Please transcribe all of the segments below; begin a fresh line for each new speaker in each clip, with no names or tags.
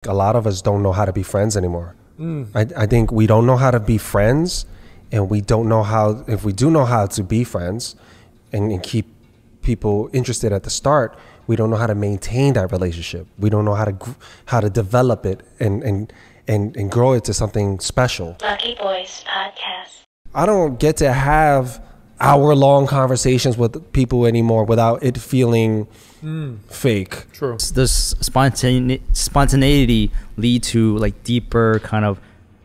A lot of us don't know how to be friends anymore. I think we don't know how to be friends, and we don't know how, if we do know how to be friends and keep people interested at the start, we don't know how to maintain that relationship. We don't know how to develop it and grow it to something special.
Lucky Boys Podcast.
I don't get to have hour-long conversations with people anymore without it feeling fake.
True.
Does spontaneity lead to like deeper kind of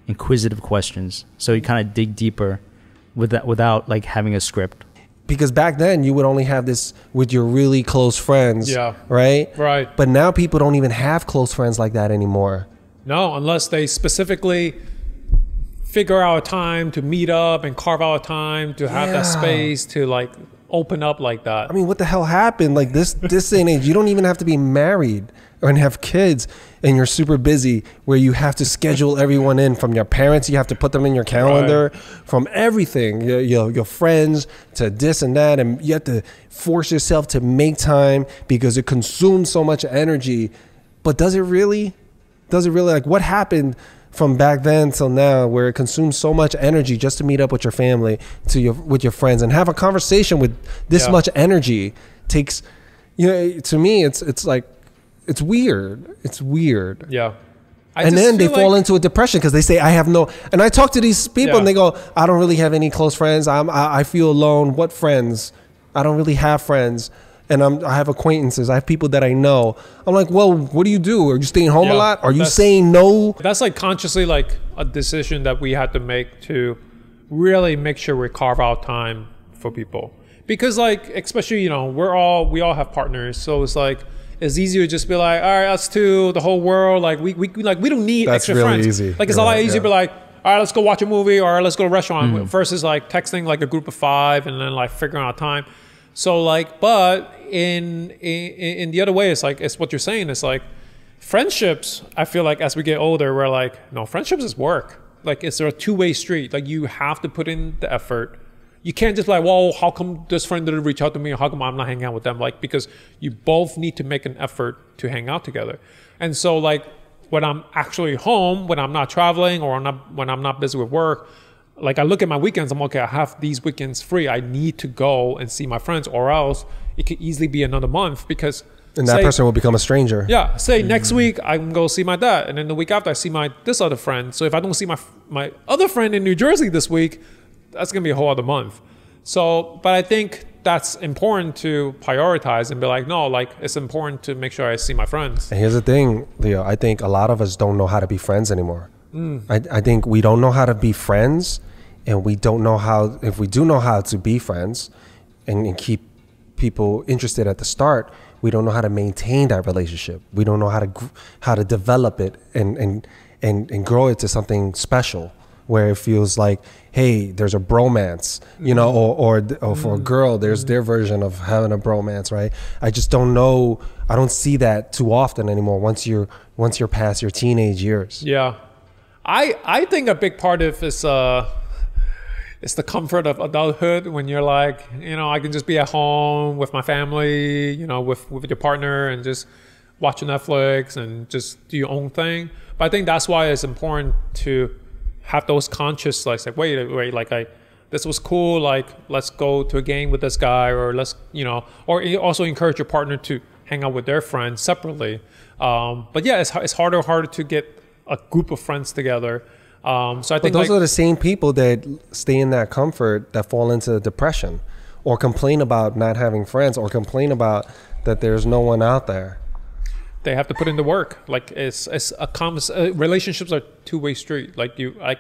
inquisitive questions? So you kind of dig deeper without like having a script.
Because back then you would only have this with your really close friends, right?
Right.
But now people don't even have close friends like that anymore.
No, unless they specifically figure out a time to meet up and carve out a time to have that space to like open up like that.
I mean, what the hell happened? Like this day and age, you don't even have to be married or have kids, and you're super busy where you have to schedule everyone in. From your parents, you have to put them in your calendar, from everything, your friends to this and that, and you have to force yourself to make time because it consumes so much energy. But does it really? Like, what happened from back then till now, where it consumes so much energy just to meet up with your family, with your friends, and have a conversation with this much energy takes, to me, it's like, it's weird. It's weird.
Yeah.
And then they fall into a depression because they say, I have no, and I talk to these people and they go, I don't really have any close friends. I feel alone. What friends? I don't really have friends. And I have acquaintances. I have people that I know. I'm like, well, what do you do? Are you staying home a lot? Are you saying no?
That's like consciously like a decision that we had to make to really make sure we carve out time for people. Because like, especially, we all have partners. So it's like, it's easier to just be like, all right, us two, the whole world. Like we don't need extra
really
friends.
Easy.
Like it's a lot easier to be like, all right, let's go watch a movie or let's go to a restaurant versus like texting like a group of 5 and then like figuring out time. So like, but in the other way, it's like, it's what you're saying. It's like friendships, I feel like as we get older, we're like, no, friendships is work. Like it's a two-way street. Like you have to put in the effort. You can't just be like, well, how come this friend didn't reach out to me? Or how come I'm not hanging out with them? Like, because you both need to make an effort to hang out together. And so like when I'm actually home, when I'm not traveling or when I'm not busy with work, like I look at my weekends, I'm okay, I have these weekends free. I need to go and see my friends, or else it could easily be another month because
and that person will become a stranger.
Yeah. Say next week I'm going to see my dad. And then the week after I see this other friend. So if I don't see my other friend in New Jersey this week, that's going to be a whole other month. So, but I think that's important to prioritize and be like, no, like it's important to make sure I see my friends.
And here's the thing, Leo, I think a lot of us don't know how to be friends anymore. I think we don't know how to be friends, and we don't know how, if we do know how to be friends and keep people interested at the start, we don't know how to maintain that relationship. We don't know how to develop it and grow it to something special, where it feels like, hey, there's a bromance, or for a girl, there's their version of having a bromance, right? I just don't know. I don't see that too often anymore once you're past your teenage years.
Yeah. I think a big part of it's the comfort of adulthood when you're like, I can just be at home with my family, with your partner and just watch Netflix and just do your own thing. But I think that's why it's important to have those conscious, like wait, like this was cool, like let's go to a game with this guy, or let's, or also encourage your partner to hang out with their friends separately. But yeah, it's harder to get a group of friends together. So I think
those are the same people that stay in that comfort that fall into depression, or complain about not having friends, or complain about that there's no one out there.
They have to put in the work. Like relationships are two-way street. Like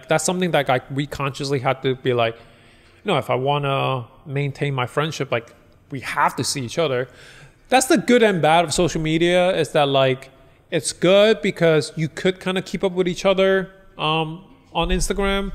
that's something that we consciously had to be like, if I want to maintain my friendship, like we have to see each other. That's the good and bad of social media, is that like it's good because you could kind of keep up with each other on Instagram,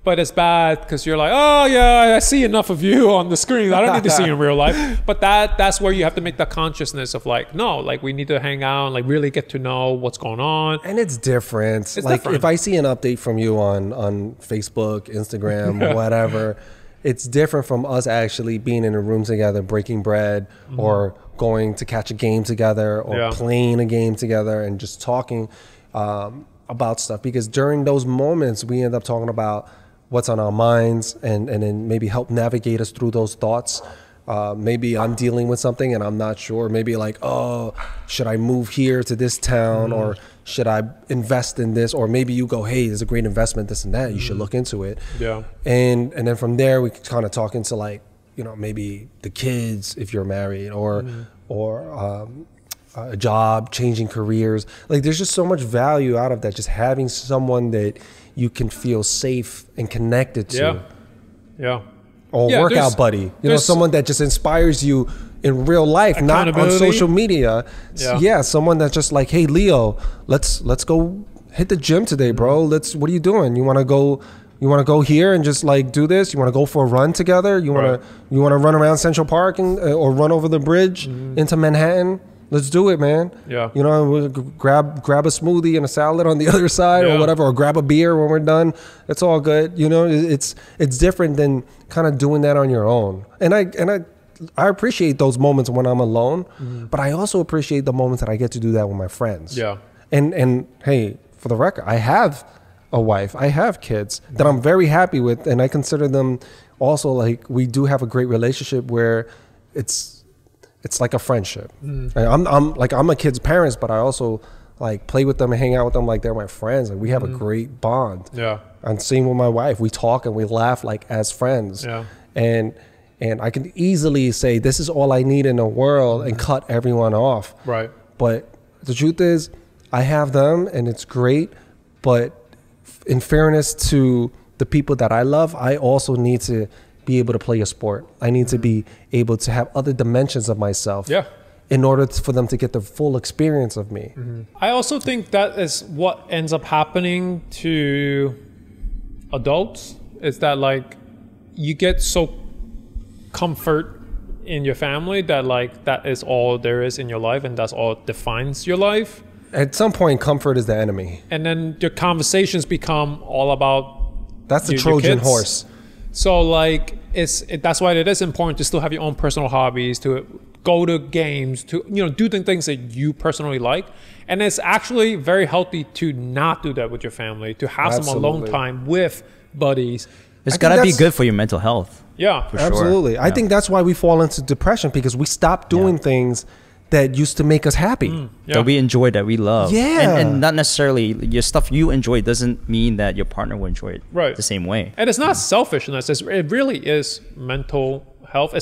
but it's bad because you're like, oh yeah, I see enough of you on the screen. I don't need to see you in real life. But that's where you have to make that consciousness of like, no, like we need to hang out and like really get to know what's going on.
And it's different. It's like different. If I see an update from you on Facebook, Instagram, whatever, it's different from us actually being in a room together, breaking bread, or going to catch a game together, or playing a game together and just talking. about stuff, because during those moments we end up talking about what's on our minds, and then maybe help navigate us through those thoughts. Maybe I'm dealing with something and I'm not sure. Maybe like, oh, should I move here to this town, or should I invest in this? Or maybe you go, hey, there's a great investment, this and that. You should look into it.
Yeah.
And then from there we kind of talk into like, maybe the kids if you're married, or a job, changing careers. Like there's just so much value out of that. Just having someone that you can feel safe and connected to.
Yeah. Yeah.
Or
Yeah,
workout buddy, someone that just inspires you in real life, not on social media.
Yeah.
Someone that's just like, hey, Leo, let's go hit the gym today, bro. What are you doing? You want to go here and just like do this? You want to go for a run together? You want to run around Central Park or run over the bridge into Manhattan? Let's do it, man.
Yeah.
We'll grab a smoothie and a salad on the other side, or whatever, or grab a beer when we're done. It's all good. It's different than kind of doing that on your own. And I appreciate those moments when I'm alone, but I also appreciate the moments that I get to do that with my friends.
Yeah.
And hey, for the record, I have a wife, I have kids that I'm very happy with, and I consider them also like, we do have a great relationship where it's like a friendship. I'm a kid's parents, but I also like play with them and hang out with them like they're my friends, and we have a great bond.
Yeah.
And same with my wife, we talk and we laugh like as friends.
Yeah.
And I can easily say this is all I need in the world and cut everyone off.
Right.
But the truth is, I have them and it's great, but in fairness to the people that I love, I also need to be able to play a sport. I need to be able to have other dimensions of myself.
Yeah.
In order for them to get the full experience of me.
I also think that is what ends up happening to adults, is that like you get so comfort in your family that like that is all there is in your life, and that's all defines your life.
At some point, comfort is the enemy.
And then your conversations become all about
that's the
your
Trojan
kids.
horse.
So like that's why it is important to still have your own personal hobbies, to go to games, to do the things that you personally like. And it's actually very healthy to not do that with your family, to have some alone time with buddies.
It's got to be good for your mental health.
Yeah,
for sure.
Absolutely. I think that's why we fall into depression, because we stop doing things that used to make us happy.
That we enjoy, that we love.
Yeah.
And not necessarily your stuff you enjoy doesn't mean that your partner will enjoy it the same way.
And it's not selfishness. It really is mental health.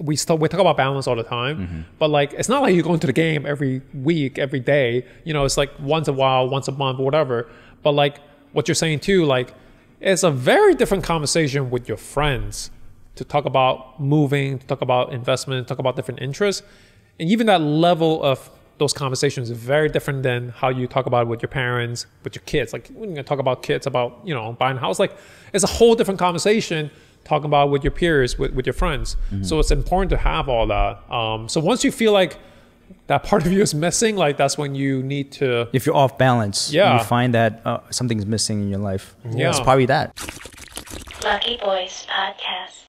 We talk about balance all the time, but like it's not like you're going to the game every week, every day. It's like once a while, once a month, or whatever. But like what you're saying too, like it's a very different conversation with your friends to talk about moving, to talk about investment, talk about different interests. And even that level of those conversations is very different than how you talk about it with your parents, with your kids. Like when you talk about kids, about, buying a house, like it's a whole different conversation talking about with your peers, with your friends. So it's important to have all that. So once you feel like that part of you is missing, like that's when you need to...
If you're off balance, you find that something's missing in your life. It's probably that.
Lucky Boys Podcast.